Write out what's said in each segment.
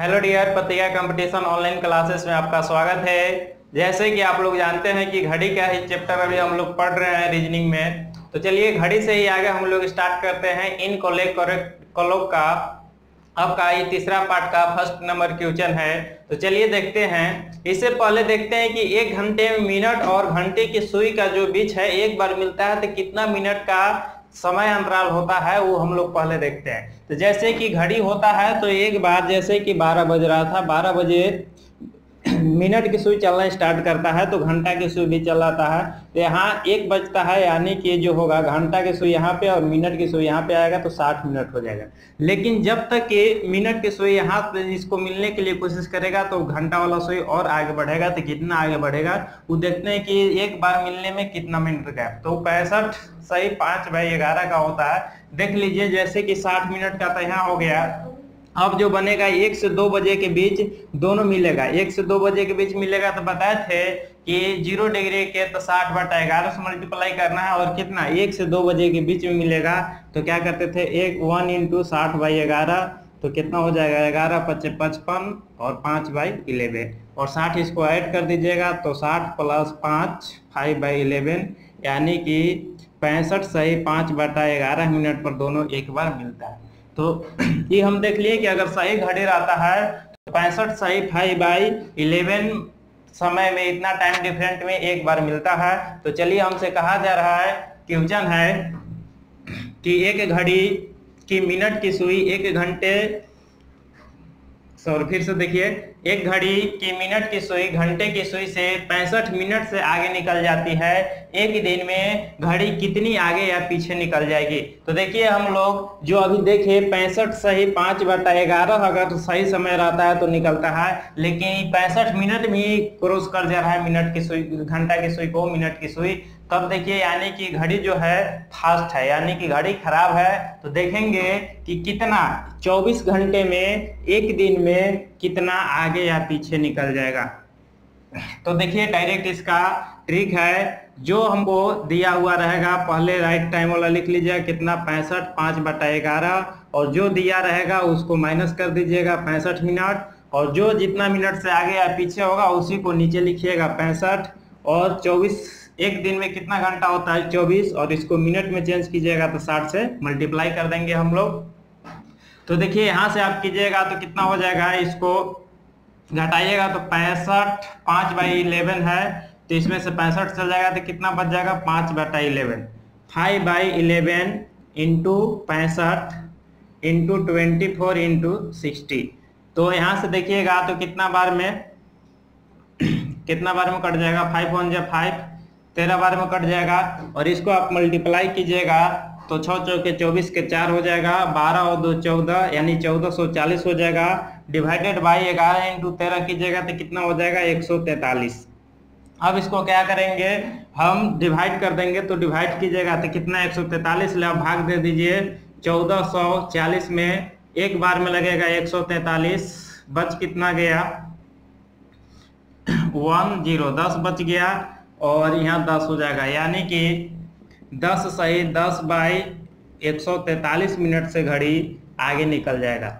Hello dear, पत्रिका competition online classes में आपका स्वागत है। जैसे कि आप लोग जानते हैं कि घड़ी का ही चैप्टर अभी हम लोग पढ़ रहे हैं रीजनिंग में। तो चलिए घड़ी से ही आगे हम लोग स्टार्ट करते हैं इन कोलोक का। आपका ये तीसरा पार्ट का फर्स्ट नंबर क्वेश्चन है। तो चलिए देखते हैं। इससे पहले देखते हैं कि एक घंटे में मिनट और घंटे की सुई का जो बीच है एक बार मिलता है तो कितना मिनट का समय अंतराल होता है वो हम लोग पहले देखते हैं। तो जैसे कि घड़ी होता है तो एक बार जैसे कि 12 बज रहा था, 12 बजे मिनट की सुई चलना स्टार्ट करता है तो घंटा की सुई भी चलाता है। तो यहाँ 1 बजता है, यानी कि जो होगा घंटा की सुई यहाँ पे और मिनट की सुई यहाँ पे आएगा तो 60 मिनट हो जाएगा। लेकिन जब तक कि मिनट की सुई यहाँ पे इसको मिलने के लिए कोशिश करेगा तो घंटा वाला सुई और आगे बढ़ेगा। तो कितना आगे बढ़ेगा वो देखते हैं कि एक बार मिलने में कितना मिनट का है। तो 65 सही 5/11 का होता है। देख लीजिए जैसे कि 60 मिनट का तो यहाँ हो गया। अब जो बनेगा 1 से 2 बजे के बीच दोनों मिलेगा, 1 से 2 बजे के बीच मिलेगा। तो बताए थे कि 0 डिग्री के तो 60/11 से मल्टीप्लाई करना है और कितना 1 से 2 बजे के बीच में मिलेगा। तो क्या करते थे 1 × 60/11 तो कितना हो जाएगा 11 × 5 = 55 और 5/11 और 60 इसको ऐड कर दीजिएगा तो 60 + 5 5/11 यानी कि 65 सही 5/11 मिनट पर दोनों एक बार मिलता है। तो ये हम देख लिए कि अगर सही घड़ी रहता है तो 65 सही 5/11 समय में इतना टाइम डिफरेंट में एक बार मिलता है। तो चलिए हमसे कहा जा रहा है क्वेश्चन है कि एक घड़ी की मिनट की सुई फिर से देखिए, एक घड़ी की मिनट की सुई घंटे की सुई से 65 मिनट से आगे निकल जाती है। एक दिन में घड़ी कितनी आगे या पीछे निकल जाएगी। तो देखिए हम लोग जो अभी देखे 65 सही 5/11 अगर सही समय रहता है तो निकलता है, लेकिन 65 मिनट में ही क्रॉस कर जा रहा है मिनट की सुई, घंटा की सुई को मिनट की सुई। तब देखिए यानी कि घड़ी जो है फास्ट है, यानी कि घड़ी खराब है। तो देखेंगे कि कितना 24 घंटे में एक दिन में कितना आगे या पीछे निकल जाएगा। तो देखिए डायरेक्ट इसका ट्रिक है, जो हमको दिया हुआ रहेगा पहले राइट टाइम वाला लिख लीजिएगा कितना 65 5/11 और जो दिया रहेगा उसको माइनस कर दीजिएगा 65 मिनट और जो जितना मिनट से आगे या पीछे होगा उसी को नीचे लिखिएगा 65 और 24 एक दिन में कितना घंटा होता है 24 और इसको मिनट में चेंज कीजिएगा तो 60 से मल्टीप्लाई कर देंगे हम लोग। तो देखिए यहाँ से आप कीजिएगा तो कितना हो जाएगा, इसको घटाइएगा तो 65 5/11 है तो इसमें से 65 चल जाएगा तो कितना बच जाएगा 5/11 5/11 इंटू 65 इंटू 24 इंटू 60। तो यहाँ से देखिएगा तो कितना बार में कट जाएगा 5 × 1 = 5 13 बार में कट जाएगा और इसको आप मल्टीप्लाई कीजिएगा तो 6 × 4 = 24 के 4 हो जाएगा, 12 और 2 14 यानी 1440 हो जाएगा। डिवाइडेड बाई 11 इंटू 13 कीजिएगा तो कितना हो जाएगा 143। अब इसको क्या करेंगे हम डिवाइड कर देंगे। तो डिवाइड कीजिएगा तो कितना 143 ले भाग दे दीजिए 1440 में एक बार में लगेगा 143, बच कितना गया 10 बच गया और यहाँ 10 हो जाएगा, यानी कि 10 सही 10/143 मिनट से घड़ी आगे निकल जाएगा।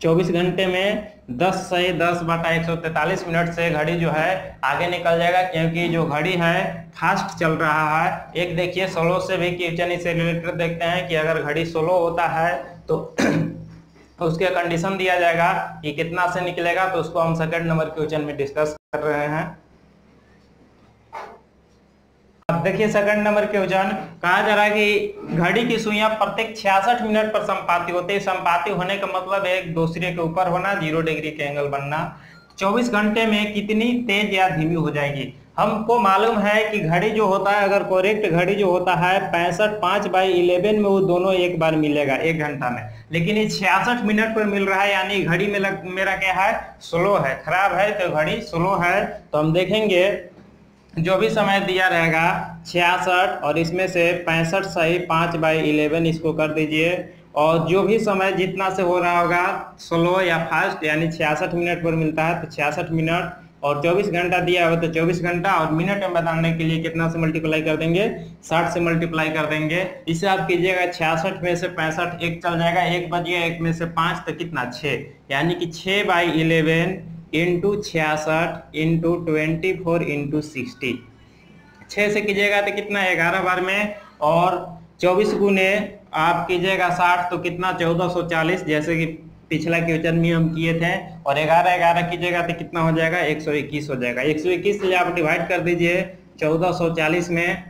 24 घंटे में 10 सही 10/143 मिनट से घड़ी जो है आगे निकल जाएगा, क्योंकि जो घड़ी है फास्ट चल रहा है। एक देखिए स्लो से भी क्वेश्चन इससे रिलेटेड देखते हैं कि अगर घड़ी स्लो होता है तो उसके कंडीशन दिया जाएगा कि कितना से निकलेगा। तो उसको हम सेकंड नंबर क्वेश्चन में डिस्कस कर रहे हैं। अब देखिए सेकंड नंबर क्वेश्चन कहा जा रहा है कि घड़ी की सुइयां प्रत्येक 66 मिनट पर संपाती होती है। संपाती होने का मतलब है एक दूसरे के ऊपर होना, 0 डिग्री के एंगल बनना। 24 घंटे में कितनी तेज या धीमी हो जाएगी। हमको मालूम है कि घड़ी जो होता है, अगर करेक्ट घड़ी जो होता है 65 5/11 में वो दोनों एक बार मिलेगा 1 घंटा में, लेकिन ये 66 मिनट पर मिल रहा है, यानी घड़ी में मेरा क्या है स्लो है, खराब है। तो घड़ी स्लो है तो हम देखेंगे जो भी समय दिया रहेगा 66 और इसमें से 65 सही 5/11 इसको कर दीजिए और जो भी समय जितना से हो रहा होगा स्लो या फास्ट यानी 66 मिनट पर मिलता है तो 66 मिनट और 24 घंटा दिया हुआ तो 24 घंटा, और मिनट में बताने के लिए कितना से मल्टीप्लाई कर देंगे, 60 से मल्टीप्लाई कर देंगे। इसे आप कीजिएगा 66 में से 65 एक चल जाएगा, एक बच गया, एक में से 5 तो कितना 6, यानी कि 6/11 इंटू 66 इंटू 24 इंटू 60। 6 से कीजिएगा तो कितना 11 बार में, और 24 गुने आप कीजिएगा 60 तो कितना 1440, जैसे कि पिछला क्वेश्चन में हम किए थे। और 11 कीजिएगा तो कितना हो जाएगा 121 हो जाएगा। 121 से आप डिवाइड कर दीजिए 1440 में,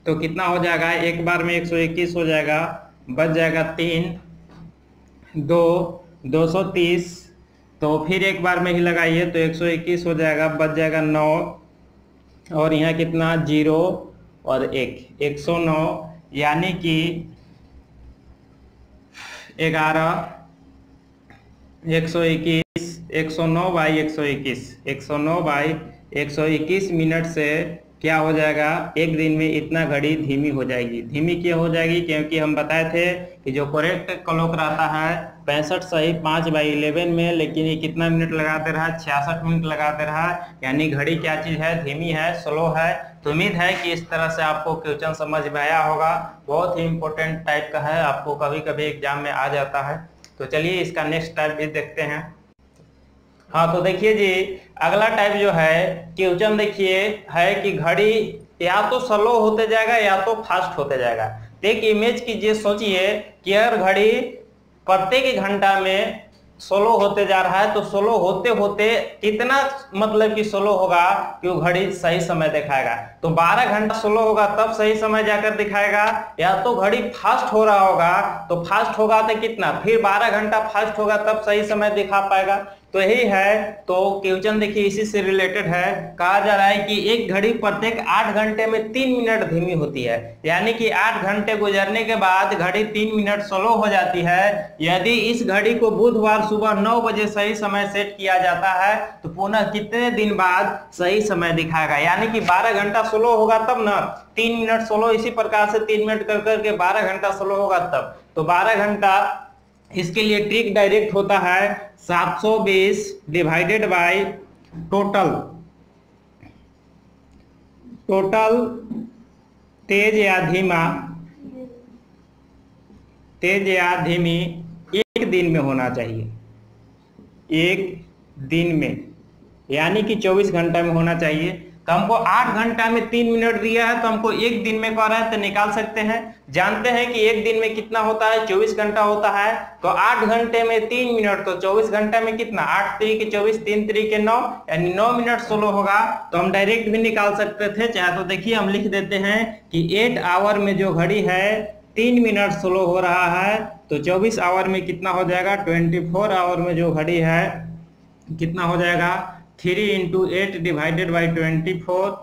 तो कितना हो जाएगा, एक बार में 121 हो जाएगा, बच जाएगा 3 2 230, तो फिर एक बार में ही लगाइए तो 121 हो जाएगा, बच जाएगा 9, और यहाँ कितना 0 और 1 109, यानी कि 11 121 109/121 109/121 मिनट से क्या हो जाएगा, एक दिन में इतना घड़ी धीमी हो जाएगी। धीमी क्यों हो जाएगी, क्योंकि हम बताए थे कि जो करेक्ट क्लॉक रहता है 65 सही 5/11 में, लेकिन ये कितना मिनट लगाते रहा, 66 मिनट लगाते रहा, यानी घड़ी क्या चीज़ है, धीमी है, स्लो है। तो उम्मीद है कि इस तरह से आपको क्वेश्चन समझ में आया होगा। बहुत ही इंपॉर्टेंट टाइप का है, आपको कभी कभी एग्जाम में आ जाता है। तो चलिए इसका नेक्स्ट टाइप भी देखते हैं। हाँ, तो देखिए जी, अगला टाइप जो है क्वेश्चन देखिए है कि घड़ी या तो स्लो होते जाएगा या तो फास्ट होते जाएगा। तो एक इमेज कीजिए, सोचिए कि अगर घड़ी प्रत्येक घंटा में स्लो होते जा रहा है, तो स्लो होते होते कितना मतलब कि स्लो होगा कि वो घड़ी सही समय दिखाएगा। तो 12 घंटा स्लो होगा तब सही समय जाकर दिखाएगा, या तो घड़ी फास्ट हो रहा होगा तो फास्ट होगा तो कितना, फिर 12 घंटा फास्ट होगा तब सही समय दिखा पाएगा। तो यही है। तो क्वेश्चन देखिए इसी से रिलेटेड है। कहा जा रहा है कि एक घड़ी प्रत्येक 8 घंटे में 3 मिनट धीमी होती है, यानी कि 8 घंटे गुजरने के बाद घड़ी 3 मिनट स्लो हो जाती है। यदि इस घड़ी को बुधवार सुबह 9 बजे सही समय सेट किया जाता है तो पुनः कितने दिन बाद सही समय दिखाएगा, यानी कि 12 घंटा स्लो होगा तब ना, 3 मिनट स्लो, इसी प्रकार से 3 मिनट कर करके 12 घंटा स्लो होगा तब। तो 12 घंटा, इसके लिए ट्रिक डायरेक्ट होता है 720 डिवाइडेड बाय टोटल तेज या धीमी एक दिन में होना चाहिए, एक दिन में, यानी कि 24 घंटा में होना चाहिए। तो हमको 8 घंटा में 3 मिनट दिया है, तो हमको एक दिन में कह रहा है तो निकाल सकते हैं। जानते हैं कि एक दिन में कितना होता है, 24 घंटा होता है। तो 8 घंटे में 3 मिनट, तो 24 घंटे में कितना, 8 3 24, 3 3 9, यानी 9 मिनट स्लो होगा। तो हम डायरेक्ट भी निकाल सकते थे, चाहे तो देखिए हम लिख देते हैं कि 8 आवर में जो घड़ी है 3 मिनट स्लो हो रहा है, तो 24 आवर में कितना हो जाएगा, 24 आवर में जो घड़ी है कितना हो जाएगा, 3 × 8 डिवाइडेड बाई 24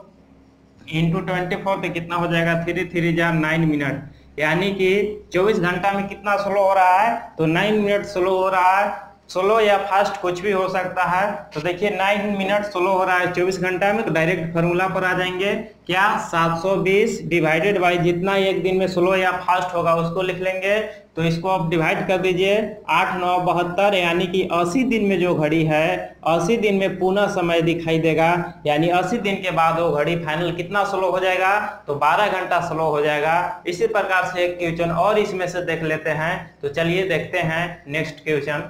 इंटू 24, तो कितना हो जाएगा, 3 3 जा 9 मिनट, यानी कि 24 घंटा में कितना स्लो हो रहा है, तो 9 मिनट स्लो हो रहा है। स्लो या फास्ट कुछ भी हो सकता है। तो देखिए 9 मिनट स्लो हो रहा है 24 घंटा में, तो डायरेक्ट फार्मूला पर आ जाएंगे क्या, 720 डिवाइडेड बाई जितना एक दिन में स्लो या फास्ट होगा उसको लिख लेंगे। तो इसको आप डिवाइड कर दीजिए, 8 9 72, यानी कि 80 दिन में जो घड़ी है 80 दिन में पुनः समय दिखाई देगा, यानी 80 दिन के बाद वो घड़ी फाइनल कितना स्लो हो जाएगा, तो 12 घंटा स्लो हो जाएगा। इसी प्रकार से एक क्वेश्चन और इसमें से देख लेते हैं। तो चलिए देखते हैं नेक्स्ट क्वेश्चन।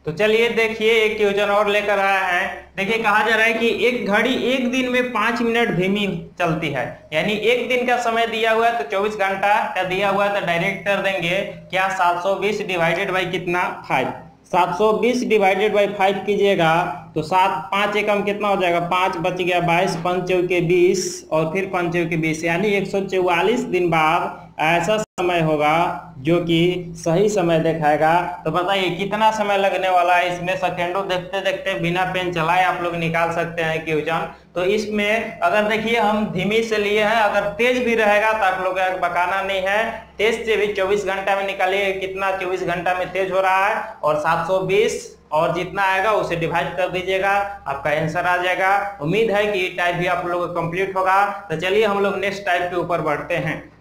तो चलिए देखिए एक क्वेश्चन और लेकर आया है। देखिए कहा जा रहा है कि एक घड़ी एक दिन में 5 मिनट धीमी चलती है, यानी एक दिन का समय दिया हुआ है तो 24 घंटा का दिया हुआ है, तो डायरेक्ट कर देंगे क्या, 720 डिवाइडेड बाई कितना, 5। 720 डिवाइडेड बाई 5 कीजिएगा तो 7 5 एकम कितना हो जाएगा, 5 बच गया, 22 5 चौके 20 और फिर 5 चौके 20, यानी 144 दिन बाद ऐसा समय होगा जो कि सही समय दिखाएगा। तो बताइए कितना समय लगने वाला है इसमें, सेकेंडों देखते देखते बिना पेन चलाए आप लोग निकाल सकते हैं क्वेश्चन। तो इसमें अगर देखिए हम धीमी से लिए हैं, अगर तेज भी रहेगा तो आप लोग बकाना नहीं है, तेज से भी 24 घंटा में निकालिए कितना 24 घंटा में तेज हो रहा है, और 720 और जितना आएगा उसे डिवाइड कर दीजिएगा, आपका आंसर आ जाएगा। उम्मीद है कि ये टाइप भी आप लोगों का कंप्लीट होगा। तो चलिए हम लोग नेक्स्ट टाइप के ऊपर बढ़ते हैं।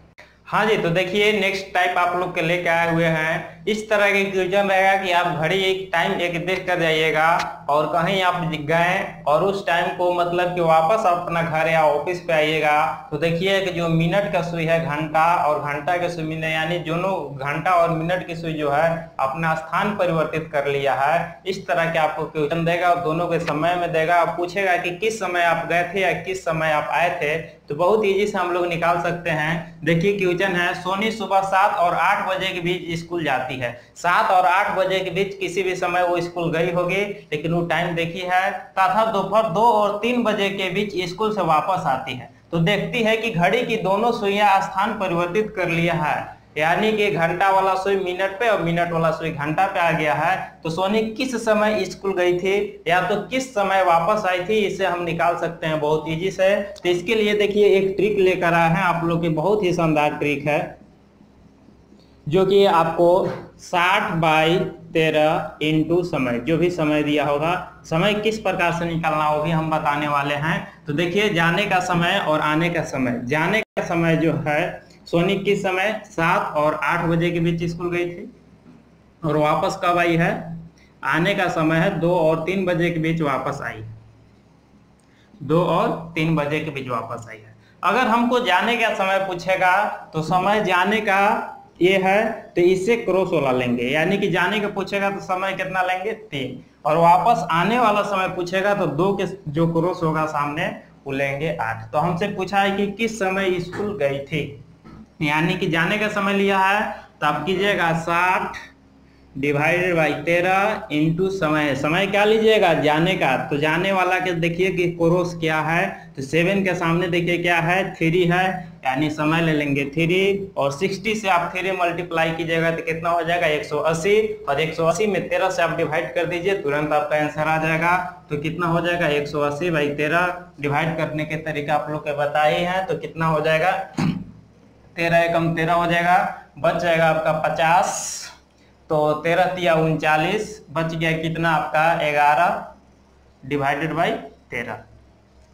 हाँ जी, तो देखिए नेक्स्ट टाइप आप लोग के लेके आए हुए हैं इस तरह के क्वेश्चन रहेगा कि आप घड़ी एक टाइम एक देख कर जाइएगा और कहीं आप गए और उस टाइम को मतलब कि वापस अपना घर या ऑफिस पे आइएगा तो देखिए कि जो मिनट का सुई है घंटा और घंटा के सुई मिनट, यानी दोनों घंटा और मिनट की सुई जो है अपना स्थान परिवर्तित कर लिया है। इस तरह के आपको क्वेश्चन देगा और दोनों के समय में देगा, आप पूछेगा कि किस समय आप गए थे या किस समय आप आए थे, तो बहुत इजी से हम लोग निकाल सकते हैं। देखिए क्वेश्चन है, सोनी सुबह 7 और 8 बजे के बीच स्कूल जाती है। 7 और 8 बजे के बीच किसी भी समय वो स्कूल गई होगी, लेकिन वो टाइम देखी है, तथा दोपहर 2 और 3 बजे के बीच स्कूल से वापस आती है। तो देखती है कि घड़ी की दोनों सुइयां स्थान परिवर्तित कर लिया है, यानी कि घंटा वाला सुई मिनट पे और मिनट वाला सुई घंटा पे आ गया है। तो सोनी किस समय स्कूल गई थी या तो किस समय वापस आई थी, इसे हम निकाल सकते हैं बहुत इजी से। तो इसके लिए देखिए एक ट्रिक लेकर आए हैं आप लोग की, बहुत ही शानदार ट्रिक है, जो कि आपको 60/13 इंटू समय, जो भी समय दिया होगा, समय किस प्रकार से निकालना होगी हम बताने वाले हैं। तो देखिए जाने का समय और आने का समय। जाने का समय जो है, सोनी किस समय 7 और 8 बजे के बीच स्कूल गई थी और वापस कब आई है। आने का समय है 2 और 3 बजे के बीच वापस आई, 2 और 3 बजे के बीच वापस आई है। अगर हमको जाने का समय पूछेगा तो समय जाने का ये है, तो इससे क्रॉस वाला लेंगे, यानी कि जाने का पूछेगा तो समय कितना लेंगे 3, और वापस आने वाला समय पूछेगा तो 2 के जो क्रॉस होगा सामने वो लेंगे 8। तो हमसे पूछा है कि किस समय स्कूल गई थी, यानी कि जाने का समय लिया है, तो आप कीजिएगा 60/13 इंटू समय। समय क्या लीजिएगा, जाने का, तो जाने वाला के देखिए कि क्रॉस क्या है, तो 7 के सामने देखिए क्या है 3 है, यानी समय ले लेंगे 3, और 60 से आप 3 मल्टीप्लाई कीजिएगा तो कितना हो जाएगा 180, और 180 में 13 से आप डिवाइड कर दीजिए, तुरंत आपका आंसर आ जाएगा। तो कितना हो जाएगा 180/13, डिवाइड करने के तरीका आप लोग के बताए हैं, तो कितना हो जाएगा 13 एकम 13 हो जाएगा, बच जाएगा आपका 50, तो 13 तिया 39, बच गया कितना आपका 11/13।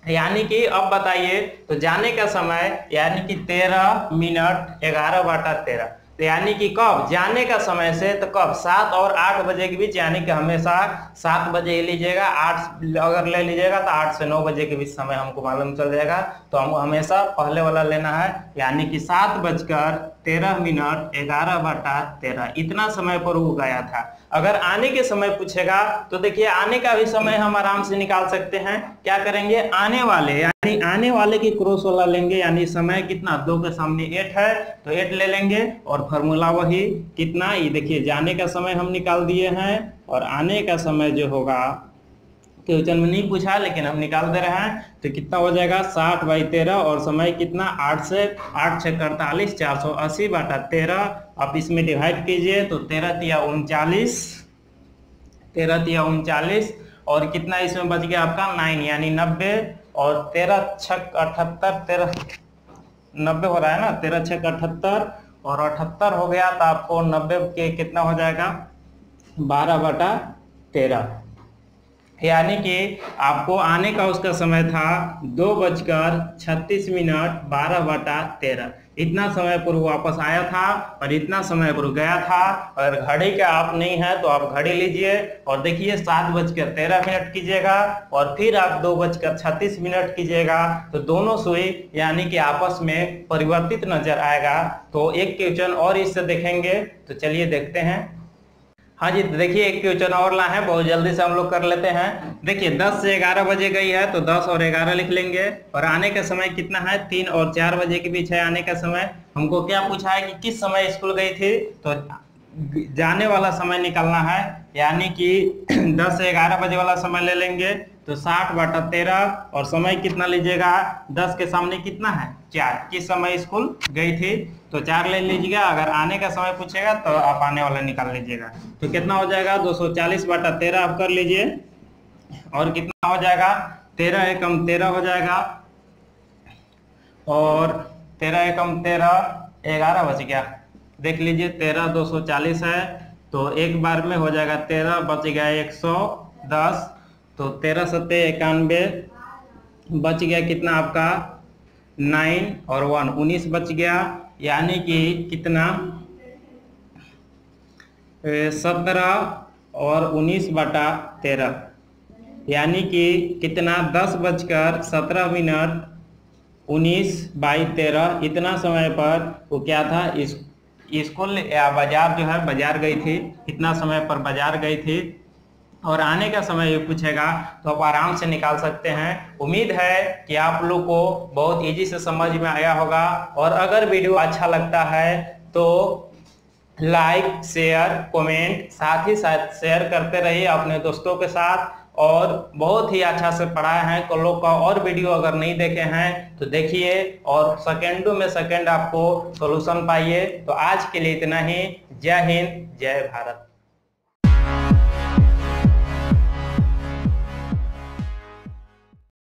यानी कि अब बताइए, तो जाने का समय यानी कि 13 मिनट 11/13, तो यानी कि कब जाने का समय से, तो कब 7 और 8 बजे के बीच, यानी कि हमेशा 7 बजे लीजिएगा, 8 अगर ले लीजिएगा तो 8 से 9 बजे के बीच समय हमको मालूम चल जाएगा। तो हम हमेशा पहले वाला लेना है, यानी कि 7:13 मिनट 11/13, इतना समय पर वो गया था। अगर आने के समय पूछेगा तो देखिए आने का भी समय हम आराम से निकाल सकते हैं। क्या करेंगे, आने वाले यानी आने वाले की क्रॉस वाला लेंगे, यानी समय कितना 2 के सामने 8 है तो 8 ले लेंगे, और फॉर्मूला वही कितना, ये देखिए जाने का समय हम निकाल दिए हैं, और आने का समय जो होगा क्वेश्चन में नहीं पूछा लेकिन हम निकाल दे रहे हैं, तो कितना हो जाएगा 60/13, और समय कितना 8 से 8 6 48, 480/13। आप इसमें डिवाइड कीजिए तो 13 तिया 39, 13 तिया 39, और कितना इसमें बच गया आपका 9 यानी 90, और 13 6 78, 13 90 हो रहा है ना, 13 6 78 और 78 हो गया, तो आपको 90 के कितना हो जाएगा 12/13, यानी कि आपको आने का उसका समय था 2:36 मिनट 12/13, इतना समय पर वापस आया था और इतना समय पर गया था। अगर घड़ी का आप नहीं है तो आप घड़ी लीजिए और देखिए 7:13 कीजिएगा, और फिर आप 2:36 कीजिएगा, तो दोनों सुई यानी कि आपस में परिवर्तित नजर आएगा। तो एक क्वेश्चन और इससे देखेंगे, तो चलिए देखते हैं। हाँ जी, देखिए एक क्वेश्चन और ला है, बहुत जल्दी से हम लोग कर लेते हैं। देखिए 10 से 11 बजे गई है तो 10 और 11 लिख लेंगे, और आने का समय कितना है 3 और 4 बजे के बीच है आने का समय। हमको क्या पूछा है कि किस समय स्कूल गई थी, तो जाने वाला समय निकालना है, यानी कि 10 से 11 बजे वाला समय ले लेंगे, तो 60/13, और समय कितना लीजिएगा 10 के सामने कितना है 4, किस समय स्कूल गई थी, तो 4 ले लीजिएगा। अगर आने का समय पूछेगा तो आप आने वाला निकाल लीजिएगा, तो कितना हो जाएगा 240/13 आप कर लीजिए, और कितना हो जाएगा 13 एकम 13 हो जाएगा, और 13 एकम 13 11 बच गया, देख लीजिए 13 240 है, तो एक बार में हो जाएगा 13, बच गया 110, तो 13 सत्ते 91, बच गया कितना आपका 9 और 1 19 बच गया, यानी कि कितना 17 और 19/13, यानी कि कितना 10:17 19/13 इतना समय पर वो क्या था, स्कूल या बाजार जो है बाजार गई थी, इतना समय पर बाजार गई थी। और आने का समय ये पूछेगा तो आप आराम से निकाल सकते हैं। उम्मीद है कि आप लोग को बहुत इजी से समझ में आया होगा। और अगर वीडियो अच्छा लगता है तो लाइक, शेयर, कमेंट, साथ ही साथ शेयर करते रहिए अपने दोस्तों के साथ। और बहुत ही अच्छा से पढ़ाए हैं कल लोग का। और वीडियो अगर नहीं देखे हैं तो देखिए और सेकेंडों में सेकेंड आपको सॉल्यूशन पाइए। तो आज के लिए इतना ही। जय हिंद, जय भारत।